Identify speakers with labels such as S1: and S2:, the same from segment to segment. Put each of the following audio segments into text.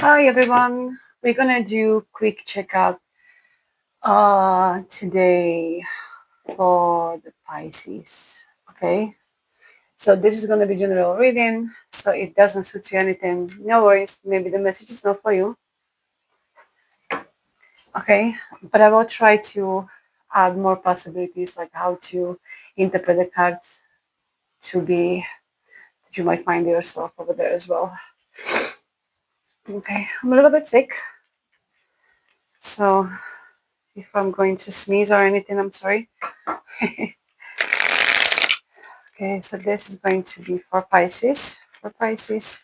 S1: Hi everyone. We're gonna do quick checkup today for the Pisces. Okay. So this is gonna be general reading. So it doesn't suit you anything. No worries. Maybe the message is not for you. Okay. But I will try to add more possibilities like how to interpret the cards to be that you might find yourself over there as well. Okay. I'm a little bit sick. So if I'm going to sneeze or anything, I'm sorry. Okay, so this is going to be for Pisces. For Pisces,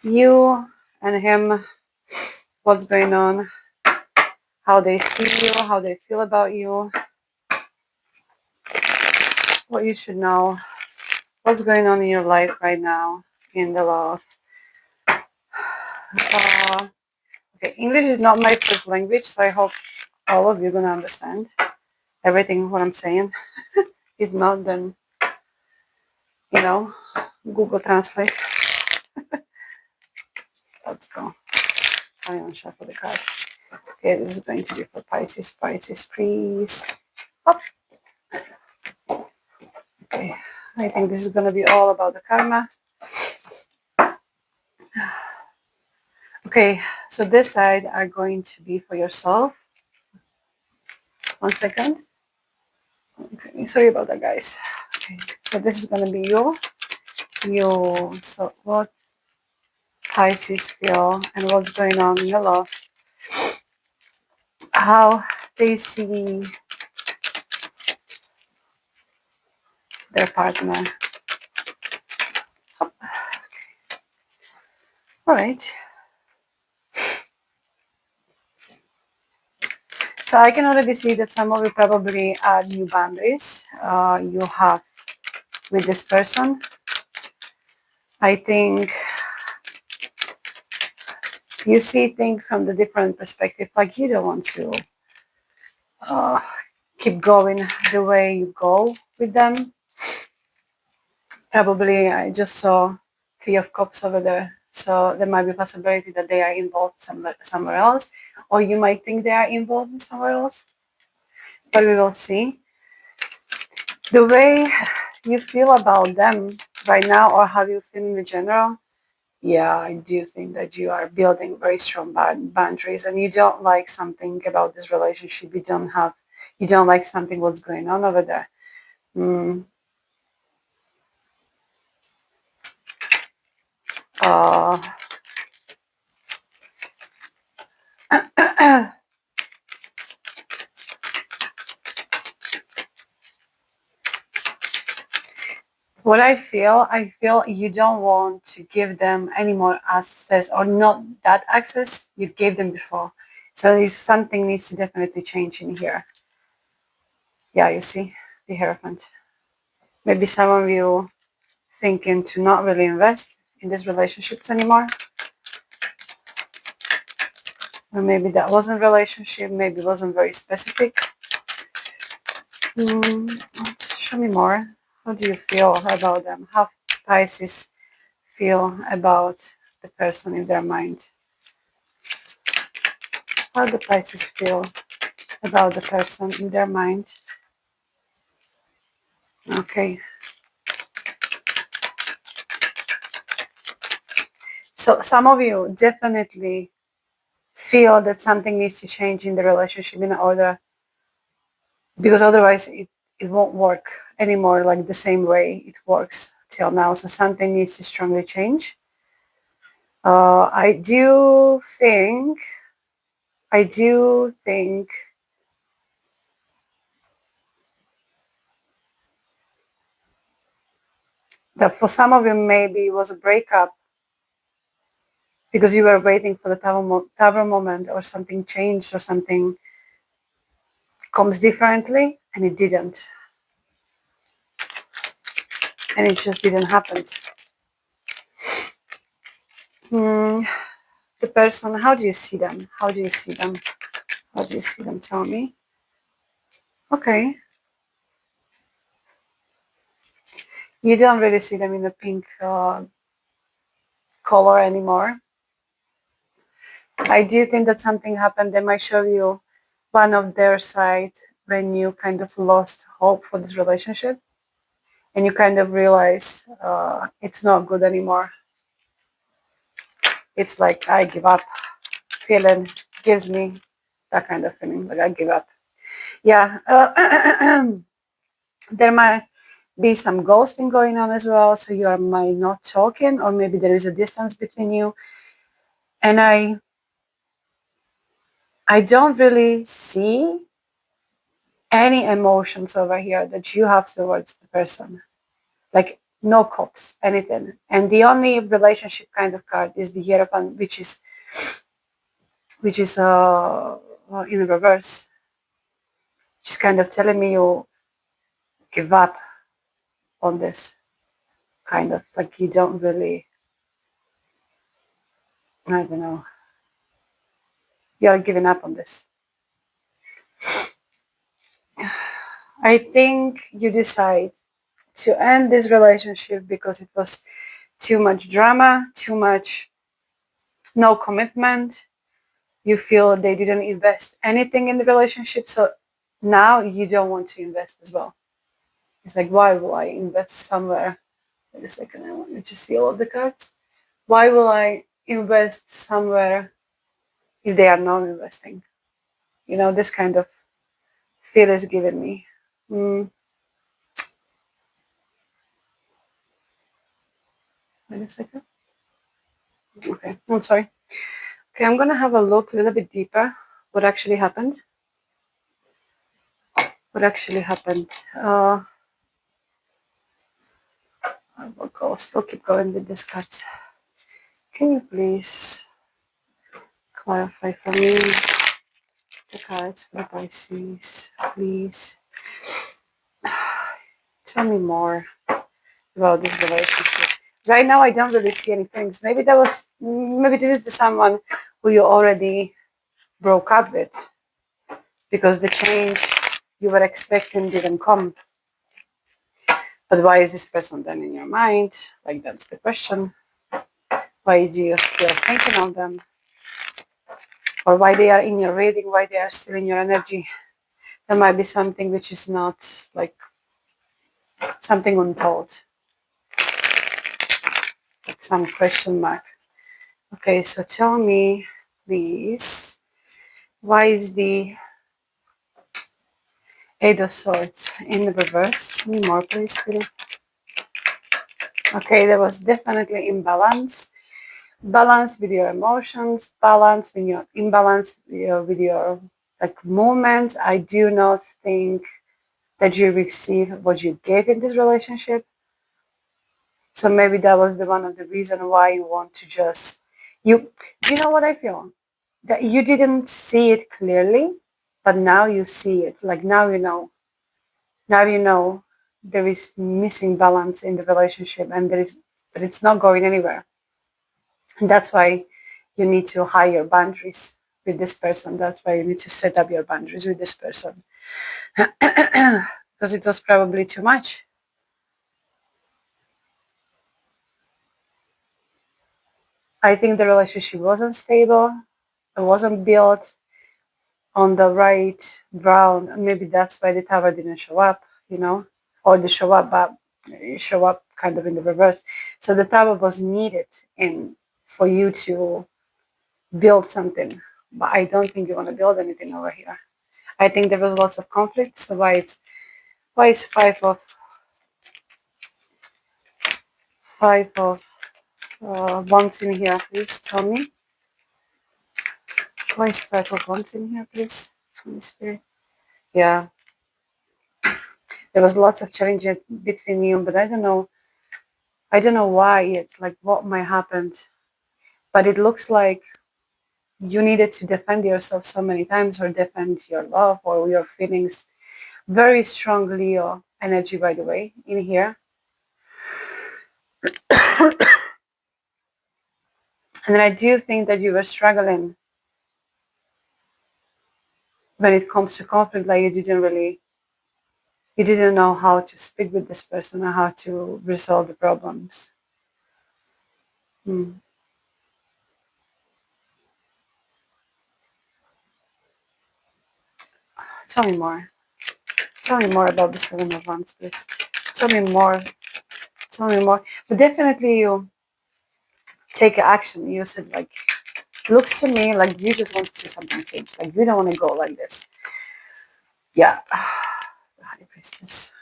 S1: you and him, what's going on, how they see you, how they feel about you, what you should know, what's going on in your life right now in the love. Uh, okay, English is not my first language, so I hope all of you are gonna understand everything what I'm saying. If not, then Google Translate. Let's go. I am shuffle the card. Okay, this is going to be for Pisces. Pisces, please. Up. Okay, I think this is going to be all about the karma. Okay, so this side are going to be for yourself. 1 second. Okay, sorry about that, guys. Okay, so this is going to be you. So what Pisces feel and what's going on in your love. How they see their partner. All right. So I can already see that some of you probably add new boundaries you have with this person. I think you see things from the different perspective, like you don't want to uh, keep going the way you go with them. Probably I just saw Three of Cups over there. So there might be a possibility that they are involved somewhere else, or you might think they are involved in somewhere else, but we will see. The way you feel about them right now, or how you feel in general, yeah, I do think that you are building very strong boundaries, and you don't like something about this relationship. You don't like something what's going on over there. Mm. Uh, what I feel you don't want to give them any more access, or not that access you gave them before. So this something needs to definitely change in here. Yeah, you see the Hierophant. Maybe some of you thinking to not really invest in these relationships anymore. Or maybe that wasn't a relationship, maybe it wasn't very specific. Show me more. How do you feel about them? How Pisces feel about the person in their mind? How do Pisces feel about the person in their mind? Okay. So some of you definitely feel that something needs to change in the relationship in order, because otherwise it won't work anymore like the same way it works till now. So something needs to strongly change. I do think that for some of you maybe it was a breakup because you were waiting for the tower moment, or something changed, or something comes differently, and it didn't. And it just didn't happen. The person, how do you see them? How do you see them? How do you see them? Tell me. Okay. You don't really see them in the pink color anymore. I do think that something happened. They might show you one of their side when you kind of lost hope for this relationship and you kind of realize it's not good anymore. It's like I give up feeling gives me that kind of feeling, like I give up. Yeah, there might be some ghosting going on as well, so you might not talking, or maybe there is a distance between you. And I don't really see any emotions over here that you have towards the person, like no cops, anything. And the only relationship kind of card is the Hierophant, which is in reverse. Just kind of telling me you give up on this, kind of like you don't really, I don't know, you're giving up on this. I think you decide to end this relationship because it was too much drama, too much no commitment. You feel they didn't invest anything in the relationship, so now you don't want to invest as well. It's like, why will I invest somewhere? Wait a second, I want you to see all of the cards. Why will I invest somewhere if they are not investing? You know, this kind of feel is given me. Mm, wait a second. Okay, I'm sorry. Okay, I'm gonna have a look a little bit deeper. What actually happened? What actually happened? I will go. Still keep going with these cards. Can you please clarify for me the cards for the Pisces, please? Tell me more about this relationship. Right now, I don't really see any things. Maybe this is the someone who you already broke up with because the change you were expecting didn't come. But why is this person then in your mind? Like, that's the question. Why do you still thinking of them? Or why they are in your reading? Why they are still in your energy? There might be something which is not like something untold, like some question mark. Okay, so tell me, please, why is the Eight of Swords in the reverse? Tell me more, please, Spirit. Okay, there was definitely imbalance. Balance with your emotions, balance with your imbalance with your like movements. I do not think that you receive what you gave in this relationship. So maybe that was the one of the reason why you want to just you. Do you know what I feel? That you didn't see it clearly, but now you see it. Like now you know. Now you know there is missing balance in the relationship, and that it's not going anywhere. And that's why you need to higher boundaries with this person. That's why you need to set up your boundaries with this person because it was probably too much. I think the relationship wasn't stable. It wasn't built on the right ground. Maybe that's why the tower didn't show up, you know, or they show up, but you show up kind of in the reverse. So the tower was needed in for you to build something. But I don't think you want to build anything over here. I think there was lots of conflict. So why is five of wands in here? Please tell me. Why is five of wands in here, please? Holy Spirit. Yeah, there was lots of challenges between you, but I don't know. I don't know why it's like what might happen, but it looks like you needed to defend yourself so many times or defend your love or your feelings. Very strong Leo energy, by the way, in here. And then I do think that you were struggling when it comes to conflict, like you didn't know how to speak with this person or how to resolve the problems. Hmm. Tell me more. Tell me more about the Seven of Wands, please. Tell me more. Tell me more. But definitely you take action. You said like, looks to me like you just want to see something change. Like you don't want to go like this. Yeah. The High Priestess.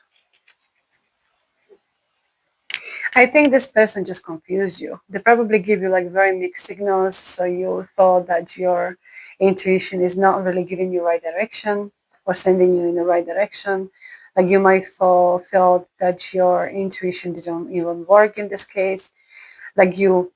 S1: I think this person just confused you. They probably give you like very mixed signals. So you thought that your intuition is not really giving you right direction or sending you in the right direction. Like you might feel that your intuition didn't even work in this case. Like you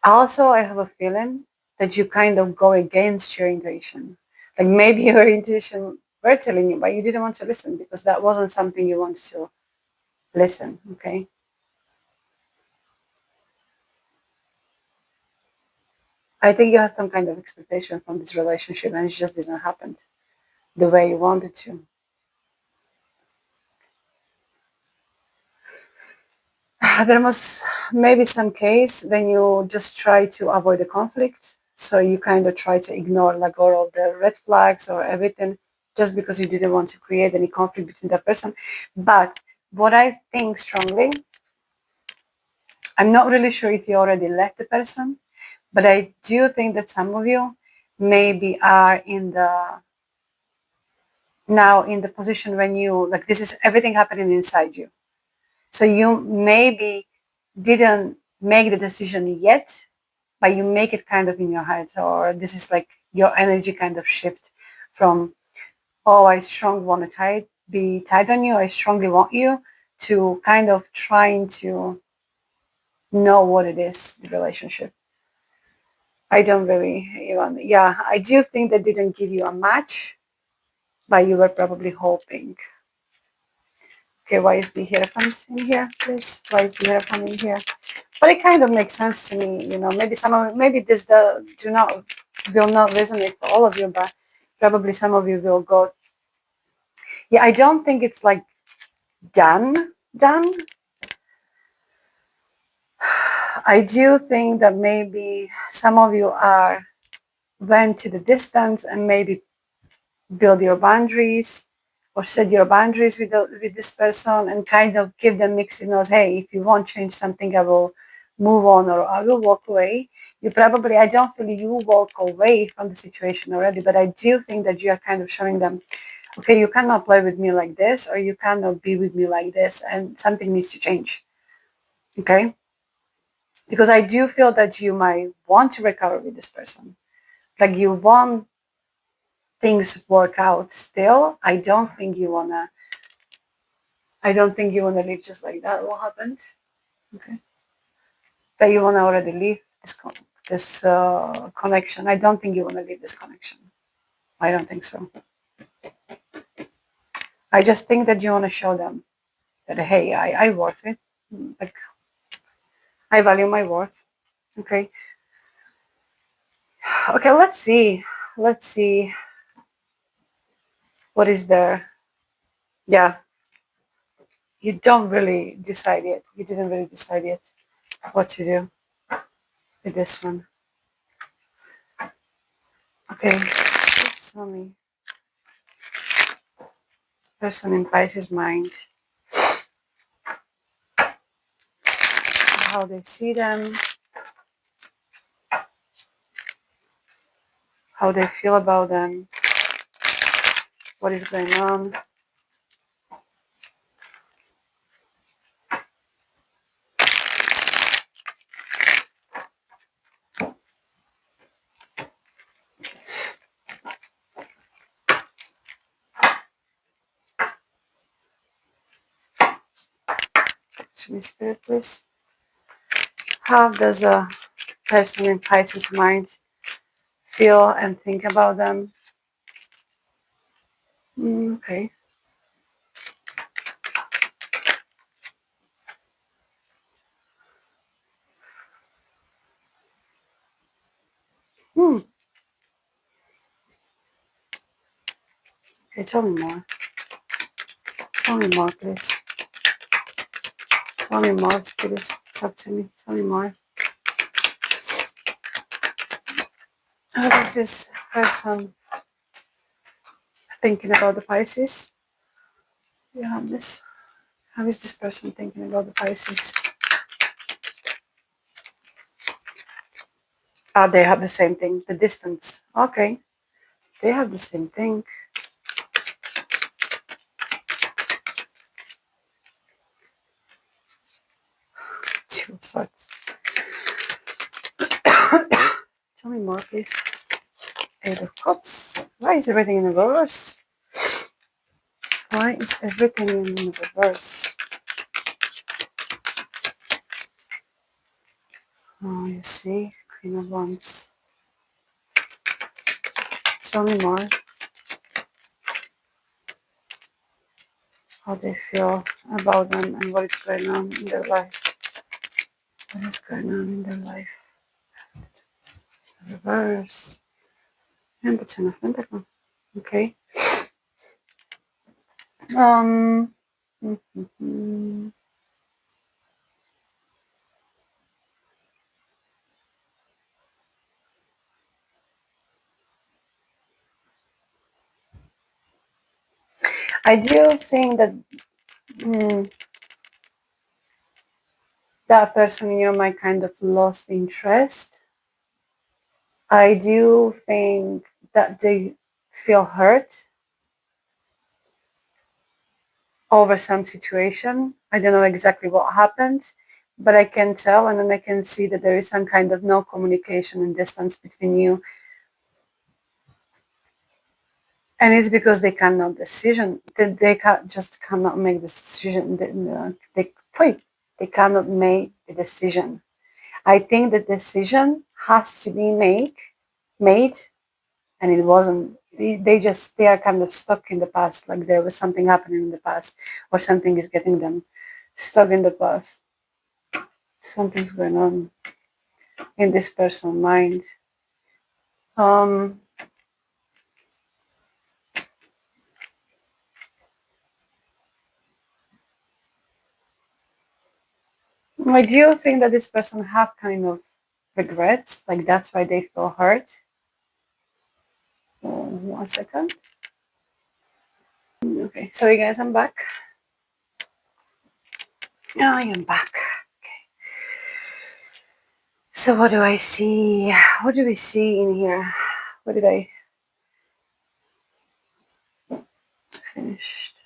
S1: also, I have a feeling that you kind of go against your intuition. Like maybe your intuition were telling you, but you didn't want to listen because that wasn't something you wanted to listen. Okay. I think you had some kind of expectation from this relationship and it just didn't happen the way you wanted to. There was maybe some case when you just try to avoid the conflict. So you kind of try to ignore like all of the red flags or everything just because you didn't want to create any conflict between that person. But what I think strongly, I'm not really sure if you already left the person, but I do think that some of you maybe are in the now in the position when you like this is everything happening inside you. So you maybe didn't make the decision yet, but you make it kind of in your head, or this is like your energy kind of shift from, oh, I strongly want to be tied on you, I strongly want you, to kind of trying to know what it is, the relationship. I don't really even, yeah, I do think they didn't give you a match, but you were probably hoping. Okay, why is the Hierophant in here, please? Why is the Hierophant in here? But it kind of makes sense to me, you know. Maybe maybe this will not resonate for all of you, but probably some of you will go. Yeah, I don't think it's like done. I do think that maybe some of you are went to the distance and maybe build your boundaries or set your boundaries with this person and kind of give them mixed signals. Hey, if you want to change something, I will move on or I will walk away. You probably, I don't feel you walk away from the situation already, but I do think that you are kind of showing them, okay, you cannot play with me like this or you cannot be with me like this and something needs to change. Okay? Because I do feel that you might want to recover with this person. Like you want things work out still. I don't think you wanna leave just like that. What happened? Okay. That you wanna already leave this connection. I don't think you wanna leave this connection. I don't think so. I just think that you wanna show them that hey, I worth it. Like I value my worth. Okay. Okay, let's see. Let's see what is there. Yeah, you don't really decide yet. You didn't really decide yet what to do with this one. Okay, just tell me. Person in Pisces mind, how they see them, how they feel about them, what is going on. Show me spirit, please. How does a person in Pisces mind feel and think about them? Okay. Hmm. Okay, tell me more. Tell me more, please. Tell me more, spirit. Talk to me. Tell me more. How does this person thinking about the Pisces. You have this. How is this person thinking about the Pisces? Ah, they have the same thing, the distance. Okay, they have the same thing. Two of Swords. Tell me more, please. Eight of Cups. Why is everything in reverse? Why is everything in reverse? Oh, you see, Queen of Wands. Tell me more. How they feel about them and what is going on in their life. What is going on in their life? Reverse. And the Ten of Pentacles. Okay. Um. I do think that that person in your mind kind of lost interest. I do think that they feel hurt over some situation. I don't know exactly what happened, but I can tell and then I can see that there is some kind of no communication and distance between you. And it's because they cannot decision. Just cannot make the decision. They cannot make the decision. I think the decision has to be made, and it wasn't. They are kind of stuck in the past, like there was something happening in the past, or something is getting them stuck in the past. Something's going on in this person's mind. Um, I do think that this person have kind of regrets, like that's why they feel hurt. 1 second. Okay, sorry guys, I'm back. I am back. Okay. So what do I see? What do we see in here? What did I finished?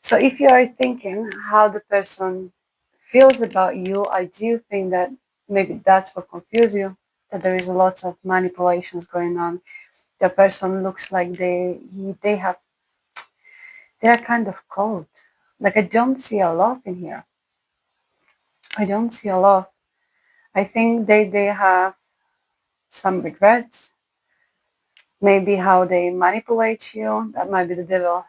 S1: So if you are thinking how the person feels about you, I do think that maybe that's what confused you, that there is a lot of manipulations going on. The person looks like they're kind of cold. Like I don't see a love in here. I don't see a love. I think they have some regrets. Maybe how they manipulate you. That might be the devil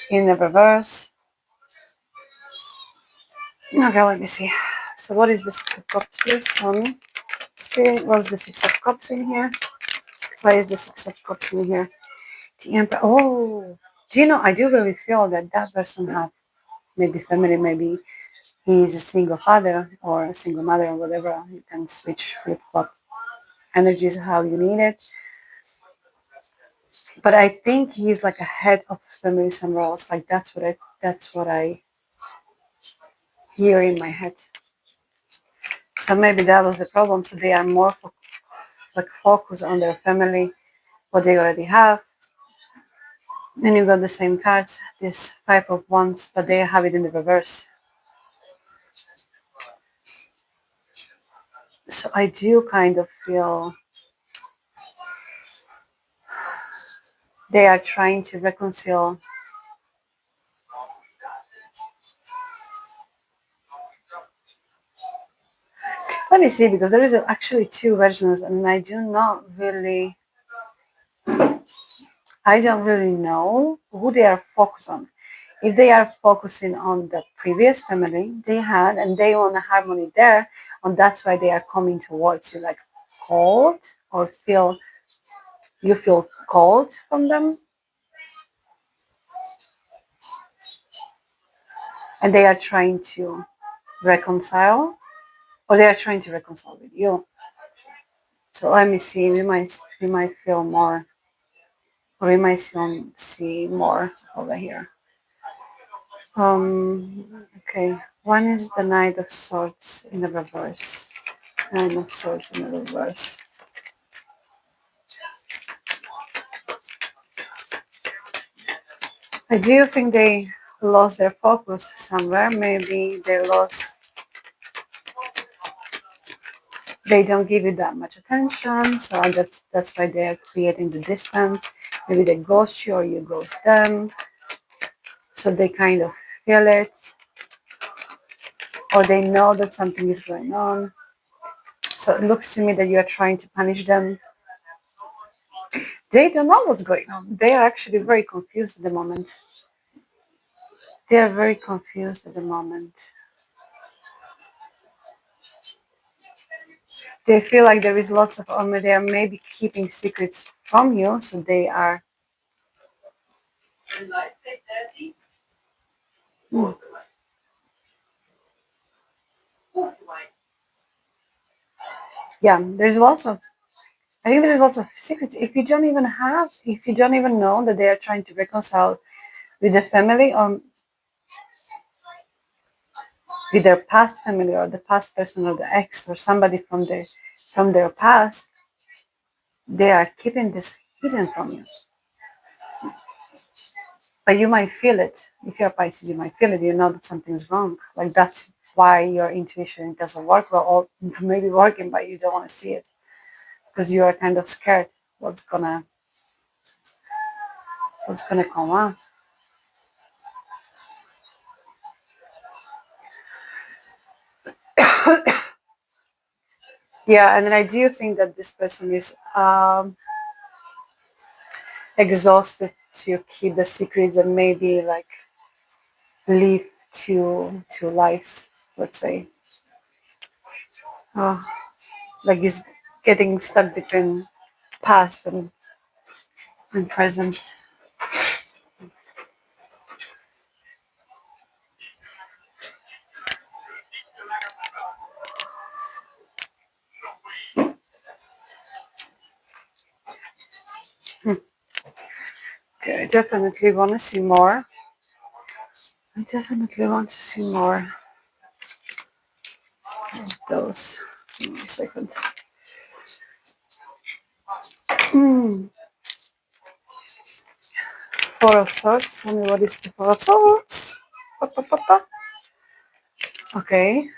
S1: in the reverse. Okay, let me see. So what is the Six of Cups, please? Tell me. Spirit, what's the Six of Cups in here? Why is the Six of Cups in here? The Emperor. Oh, do you know, I do really feel that that person have maybe family, maybe he's a single father or a single mother or whatever. You can switch flip-flop energies how you need it. But I think he's like a head of family somewhere else. Like that's what I hear in my head. So maybe that was the problem. So they are more like focused on their family, what they already have. Then you got the same cards, this Five of Wands, but they have it in the reverse. So I do kind of feel they are trying to reconcile. Let me see, because there is actually two versions, and I don't really know who they are focused on. If they are focusing on the previous family they had and they want a harmony there, and that's why they are coming towards you like cold, or you feel cold from them, and they are trying to reconcile, or they are trying to reconcile with you. So let me see. We might feel more, or we might see more over here. Okay. One is the Knight of Swords in the reverse. Nine of Swords in the reverse. I do think they lost their focus somewhere. Maybe they don't give it that much attention, so that's why they're creating the distance. Maybe they ghost you or you ghost them, so they kind of feel it, or they know that something is going on. So it looks to me that you are trying to punish them. They don't know what's going on. They are actually very confused at the moment. They are very confused at the moment. They feel like there is lots of, or they are maybe keeping secrets from you, so they are. Hmm. Yeah, there's lots of. I think there's lots of secrets. If you don't even know that they are trying to reconcile with the family or with their past family or the past person or the ex or somebody from their past, they are keeping this hidden from you. But you might feel it. If you're Pisces, you might feel it. You know that something's wrong. Like that's why your intuition doesn't work well, or maybe working, but you don't want to see it because you are kind of scared what's gonna come out. Yeah, and then I do think that this person is exhausted to keep the secrets and maybe like live two lives, let's say. Uh, like he's getting stuck between past and present. Okay, I definitely want to see more. I definitely want to see more of those. Give me a second. Hmm. Four of Swords. Tell me what is the Four of Swords? Pa, pa, pa, pa. Okay.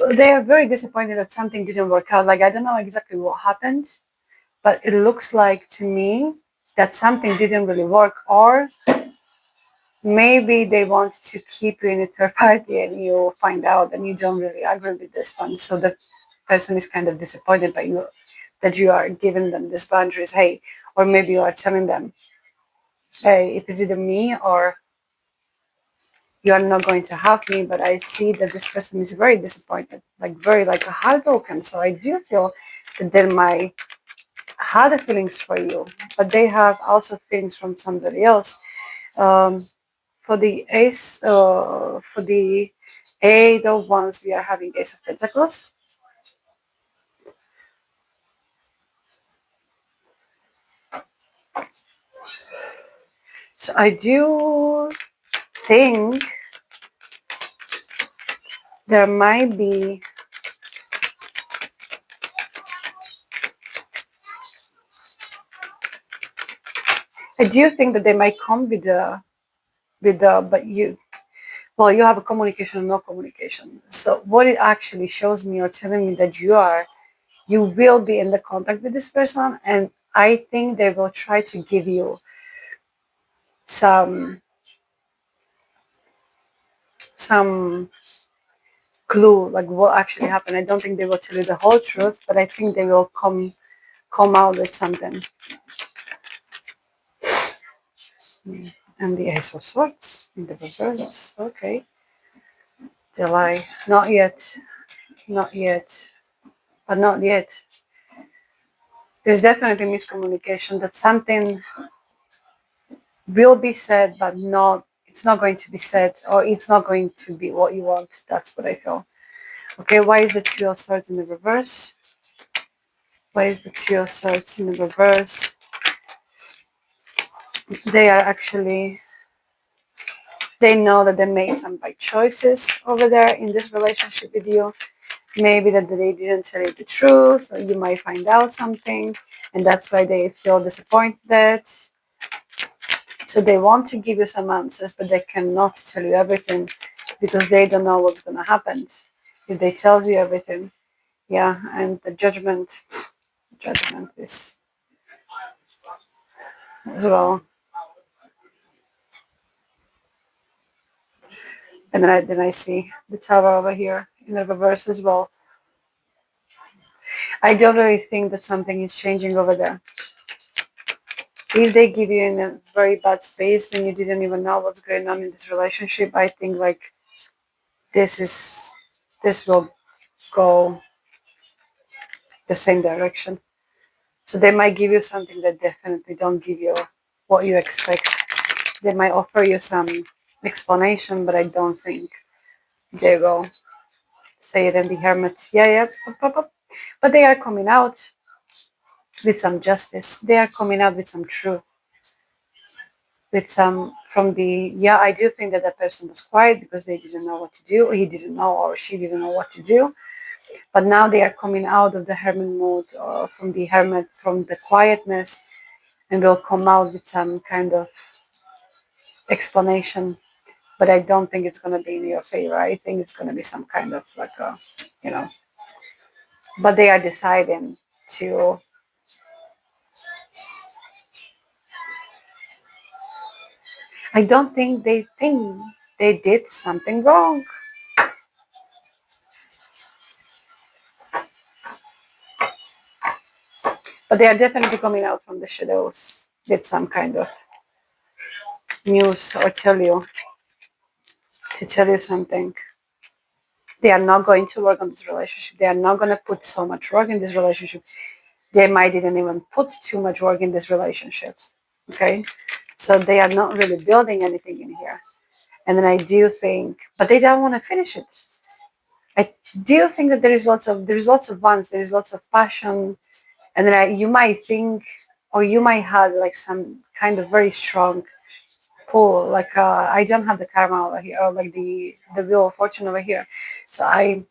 S1: They are very disappointed that something didn't work out. Like I don't know exactly what happened, but it looks like to me that something didn't really work, or maybe they want to keep you in a third party and you find out and you don't really agree with this one. So the person is kind of disappointed by you that you are giving them these boundaries. Hey, or maybe you are telling them, hey, it is either me or you are not going to have me. But I see that this person is very disappointed, like very like heartbroken. So I do feel that they might have the feelings for you, but they have also feelings from somebody else. Um, for the ace, for the eight of wands, we are having ace of pentacles. So I do think there might be I do think that they might come with the but you well you have a communication, no communication. So what it actually shows me or telling me that you will be in the contact with this person, and I think they will try to give you some some clue like what actually happened. I don't think they will tell you the whole truth, but I think they will come out with something. And the Ace of Swords in the reverse. Okay. Delay. Not yet. not yet, but not yet. There's definitely miscommunication that something will be said, but it's not going to be said, or it's not going to be what you want. That's what I feel. Okay, why is the Two of Swords in the reverse? Why is the Two of Swords in the reverse? They are actually, they know that they made some bad choices over there in this relationship with you. Maybe that they didn't tell you the truth, or you might find out something, and that's why they feel disappointed. So they want to give you some answers, but they cannot tell you everything because they don't know what's going to happen if they tell you everything. Yeah, and the judgment is as well. And then I see the Tower over here in the reverse as well. I don't really think that something is changing over there. If they give you in a very bad space when you didn't even know what's going on in this relationship, I think like this will go the same direction. So they might give you something that definitely don't give you what you expect. They might offer you some explanation, but I don't think they will say it in the Hermit. Yeah. But they are coming out with some justice. They are coming out with some truth. With some from the, yeah, I do think that that person was quiet because they didn't know what to do. He didn't know, or she didn't know what to do. But now they are coming out of the hermit mode, or from the hermit, from the quietness, and will come out with some kind of explanation. But I don't think it's going to be in your favor. I think it's going to be some kind of like a, you know, but they are deciding to, I don't think they did something wrong. But they are definitely coming out from the shadows with some kind of news, or tell you something. They are not going to work on this relationship. They are not going to put so much work in this relationship. They might didn't even put too much work in this relationship. Okay, so they are not really building anything in here. And then I do think, but they don't want to finish it. I do think that there's lots of wants, there is lots of passion, and then you might think, or you might have like some kind of very strong pull. Like I don't have the karma over here, or like the wheel of fortune over here, so I'm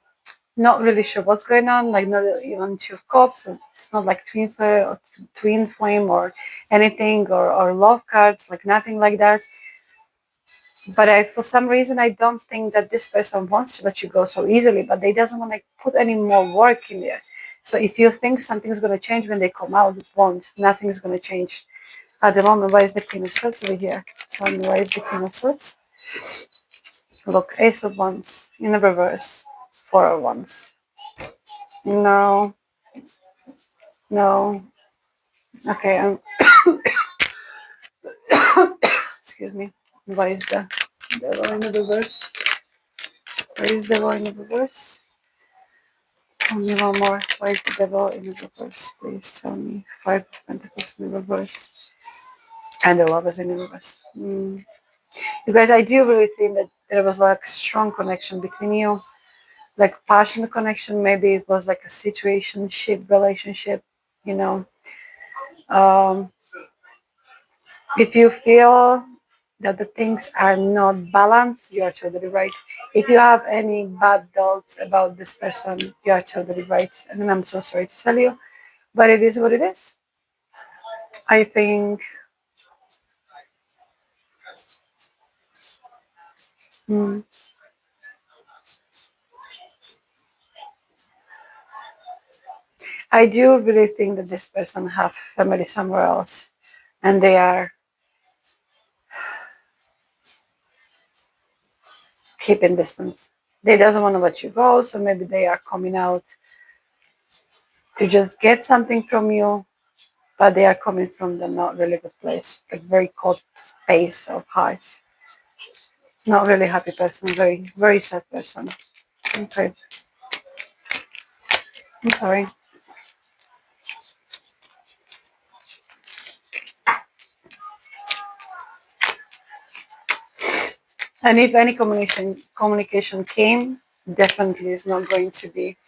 S1: not really sure what's going on. Like not even Two of Cups. It's not like twin flame or anything, or love cards. Like nothing like that. But for some reason, I don't think that this person wants to let you go so easily, but they doesn't want to put any more work in there. So if you think something's going to change when they come out, it won't. Nothing is going to change. At the moment, why is the Queen of Swords over here? Tell me, why is the Queen of Swords? Look, Ace of Wands in the reverse. Four of Wands. No. No. Okay, excuse me. Why is the Devil in the reverse? Why is the Devil in the reverse? Tell me one more. Why is the Devil in the reverse? Please tell me. Five of Pentacles in the reverse. And the Lovers in the reverse. You guys, I do really think that there was like strong connection between you. Like passionate connection. Maybe it was like a situationship relationship, you know. If you feel that the things are not balanced, you are totally right. If you have any bad thoughts about this person, you are totally right. And I'm so sorry to tell you, but it is what it is. I think mm, I do really think that this person have family somewhere else, and they are keeping distance. They doesn't want to let you go, so maybe they are coming out to just get something from you, but they are coming from the not really good place, like very cold space of heart. Not really happy person, very, very sad person. Okay. I'm sorry. And if any communication came, definitely is not going to be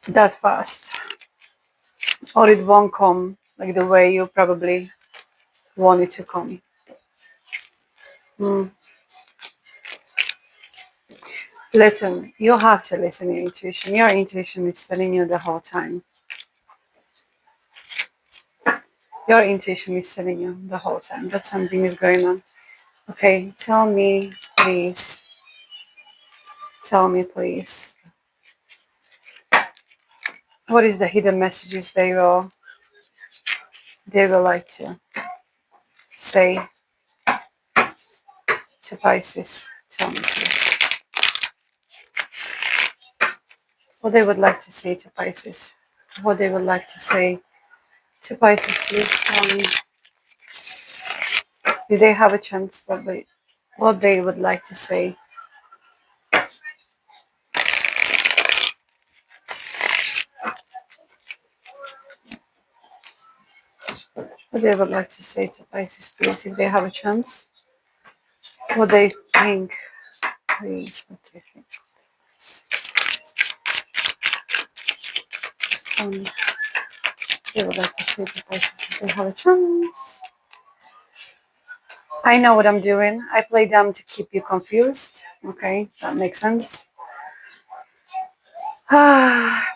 S1: that fast. Or it won't come like the way you probably want it to come. Mm. Listen, you have to listen to your intuition. Your intuition is telling you the whole time. Your intuition is telling you the whole time that something is going on. Okay, tell me, please. Tell me, please. What is the hidden messages they will like to say to Pisces? Tell me, please. What they would like to say to Pisces. What they would like to say to Pisces, please tell me. Do they have a chance? What they would like to say? What they would like to say to Pisces, please, if they have a chance? What they think, please. What they think. They would like to say to Pisces if they have a chance. I know what I'm doing. I play them to keep you confused. Okay, that makes sense.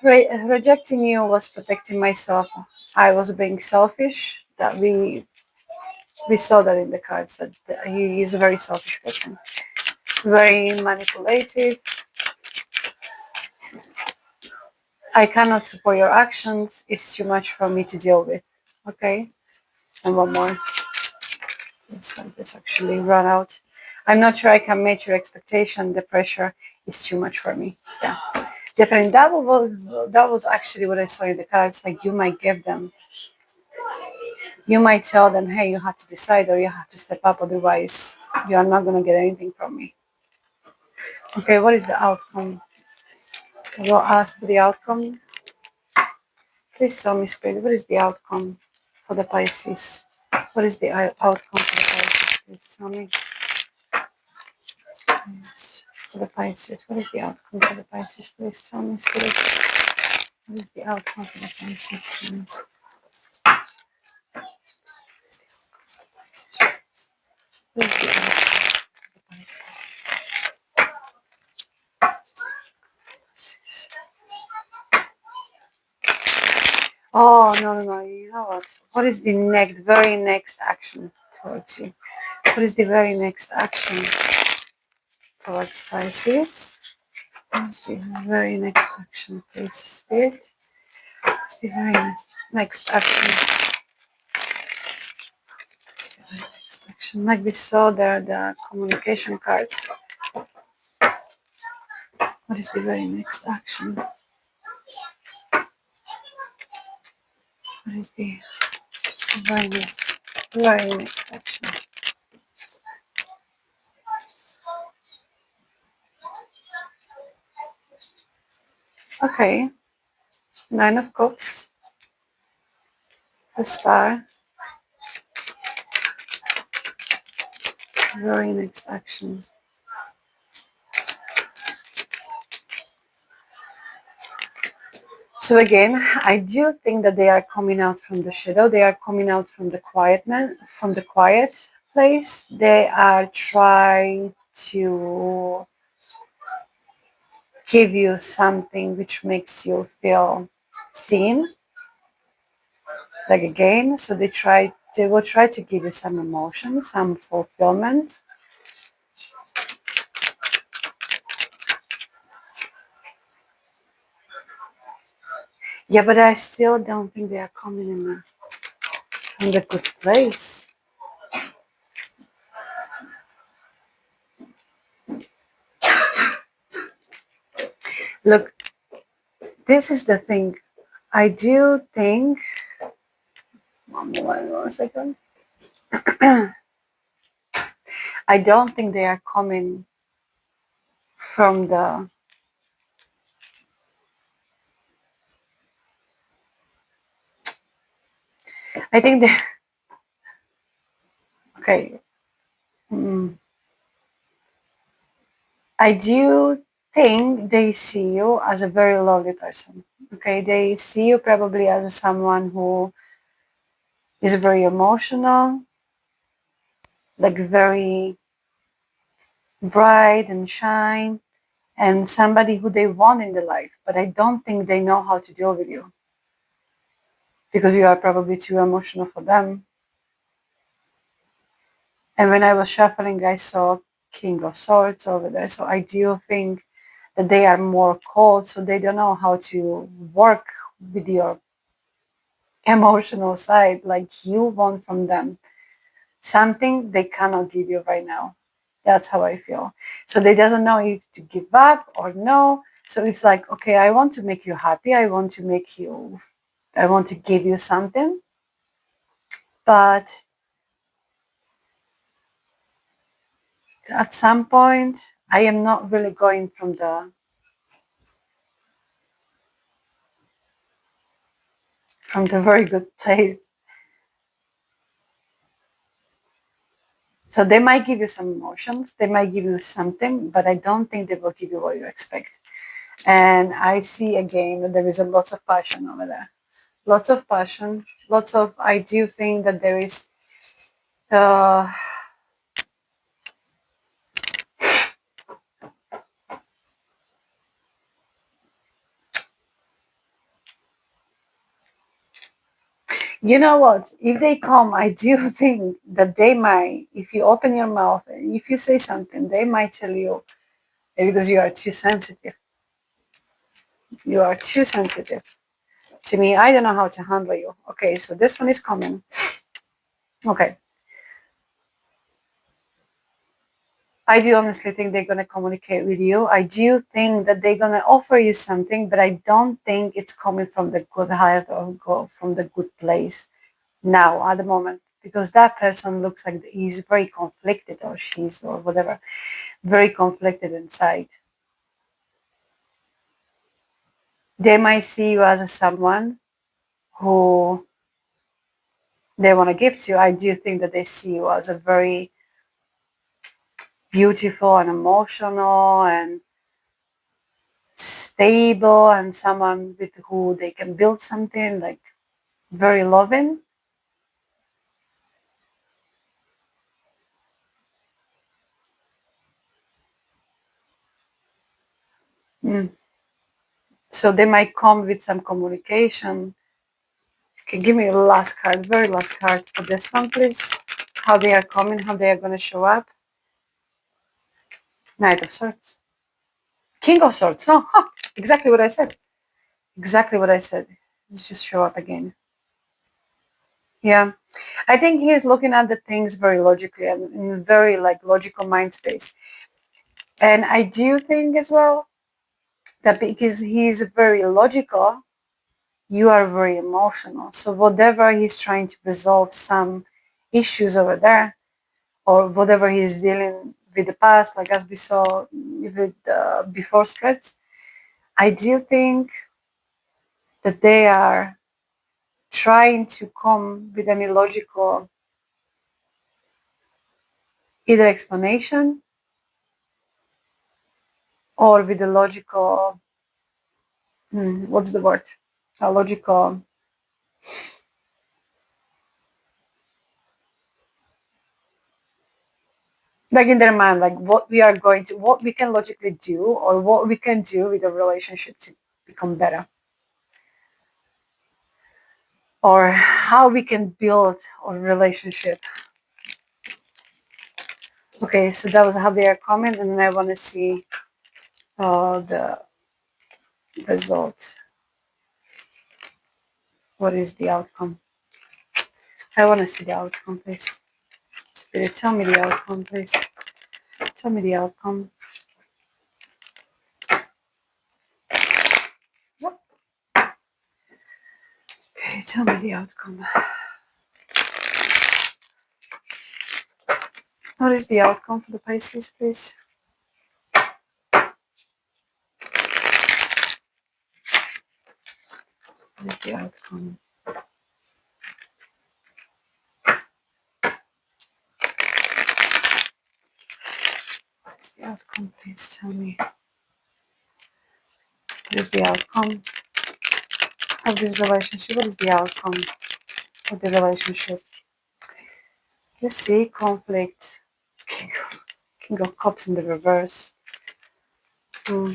S1: Rejecting you was protecting myself. I was being selfish. That we saw that in the cards that he is a very selfish person, very manipulative. I cannot support your actions. It's too much for me to deal with. Okay, and one more. This actually run out. I'm not sure I can meet your expectation. The pressure is too much for me. Yeah, definitely. That was actually what I saw in the cards. Like you might tell them, hey, you have to decide or you have to step up, otherwise you are not gonna get anything from me. Okay, what is the outcome? I will ask for the outcome. Please tell me, Spirit, what is the outcome for the Pisces? What is the outcome for the Pisces? Please tell me. Yes, for the Pisces, what is the outcome for the Pisces? Please tell me, Spirit. What is the outcome for the Pisces? What is the outcome for the Pisces? Oh, no. You know what? What is the very next action towards you? What is the very next action towards Pisces? What's the very next action, please, Spirit? What's the very next action? What's the very next action? Like we saw there, the communication cards. What is the very next action? What is the very next action? Okay, Nine of Cups, the Star, very next action. So again, I do think that they are coming out from the shadow. They are coming out from the quiet place. They are trying to give you something which makes you feel seen, like a game. So they will try to give you some emotion, some fulfillment. Yeah, but I still don't think they are coming from the good place. Look, this is the thing. I do think. One second. I don't think they are coming from the I think they, okay. I do think they see you as a very lovely person. Okay, they see you probably as someone who is very emotional, like very bright and shine, and somebody who they want in their life. But I don't think they know how to deal with you because you are probably too emotional for them. And when I was shuffling, I saw King of Swords over there. So I do think that they are more cold, so they don't know how to work with your emotional side like you want from them. Something they cannot give you right now. That's how I feel. So they doesn't know if to give up or no. So it's like, okay, I want to make you happy. I want to give you something, but at some point, I am not really going from the very good place. So they might give you some emotions, they might give you something, but I don't think they will give you what you expect. And I see again that there is a lot of passion over there. Lots of passion, lots of, I do think that there is, uh, you know what, if they come, I do think that they might, if you open your mouth, and if you say something, they might tell you, because you are too sensitive. You are too sensitive. To me, I don't know how to handle you. Okay, so this one is coming. Okay. I do honestly think they're going to communicate with you. I do think that they're going to offer you something, but I don't think it's coming from the good heart or from the good place now at the moment, because that person looks like he's very conflicted, or she's, or whatever, very conflicted inside. They might see you as someone who they want to give to you. I do think that they see you as a very beautiful and emotional and stable, and someone with who they can build something, like very loving. Mm. So they might come with some communication. Okay, give me a last card, very last card for this one, please. How they are coming, how they are going to show up. Knight of Swords. King of Swords. No, huh, exactly what I said. Exactly what I said. Let's just show up again. Yeah. I think he is looking at the things very logically and in very like logical mind space. And I do think as well that because he's very logical, you are very emotional. So whatever he's trying to resolve some issues over there, or whatever he's dealing with the past, like as we saw with before spreads, I do think that they are trying to come with any logical either explanation or with a logical, what's the word? A logical, like in their mind, like what we can logically do, or what we can do with a relationship to become better, or how we can build a relationship. Okay, so that was how they are coming, and then I want to see the result. What is the outcome? I want to see the outcome, please. Spirit, tell me the outcome, please. Tell me the outcome. Yep. Okay, tell me the outcome. What is the outcome for the Pisces, please? What is the outcome? the outcome? Please tell me. What is the outcome of this relationship? What is the outcome of the relationship? You see, conflict. King of Cups in the reverse. Hmm.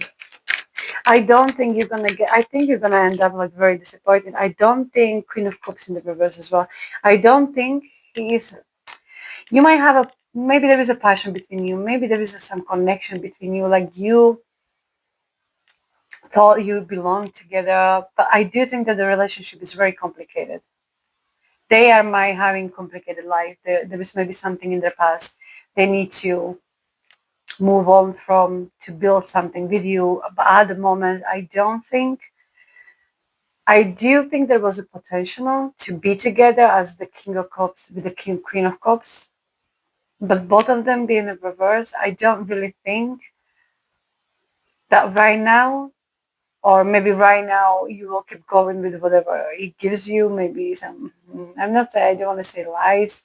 S1: I don't think you're gonna get. I think you're gonna end up like very disappointed. I don't think Queen of Cups in the reverse as well. I don't think he is. You might have a. Maybe there is a passion between you. Maybe there is some connection between you. Like you thought you belong together, but I do think that the relationship is very complicated. They are my having complicated life. There is maybe something in their past they need to move on from to build something with you. But at the moment, I do think there was a potential to be together as the King of Cups with the Queen of Cups. But both of them being in reverse, I don't really think that right now, or maybe right now, you will keep going with whatever it gives you. Maybe some, I'm not saying, I don't want to say lies,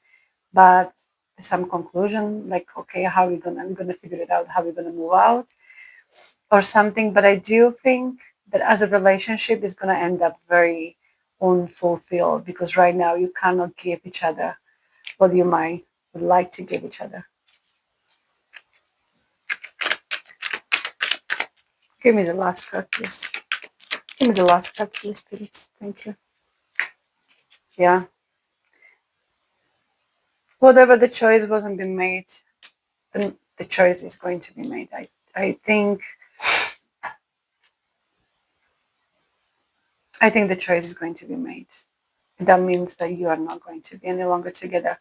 S1: but some conclusion like, okay, I'm gonna figure it out, how we're gonna move out or something. But I do think that as a relationship is gonna end up very unfulfilled because right now you cannot give each other what you might would like to give each other. Give me the last card, please. Give me the last card, please, please. Thank you. Yeah. Whatever the choice wasn't been made, then the choice is going to be made. I think the choice is going to be made. That means that you are not going to be any longer together.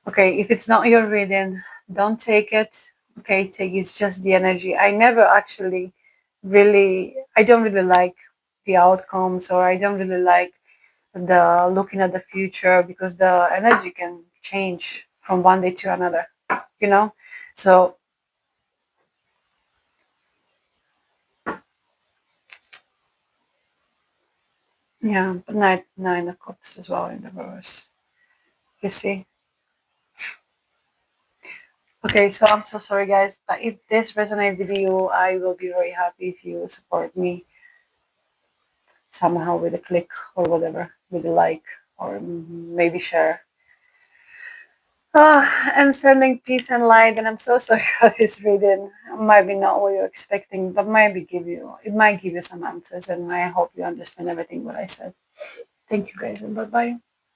S1: Okay, if it's not your reading, don't take it. Okay, take it's just the energy. I don't really like the outcomes, or I don't really like the looking at the future because the energy can change from one day to another, you know? So, yeah, but nine of cups as well in the reverse. You see? Okay, so I'm so sorry, guys, but if this resonates with you, I will be very happy if you support me somehow with a click or whatever, with a like or maybe share. And sending peace and light, and I'm so sorry for this reading. Might be not what you're expecting, but it might give you some answers, and I hope you understand everything what I said. Thank you, guys, and bye bye.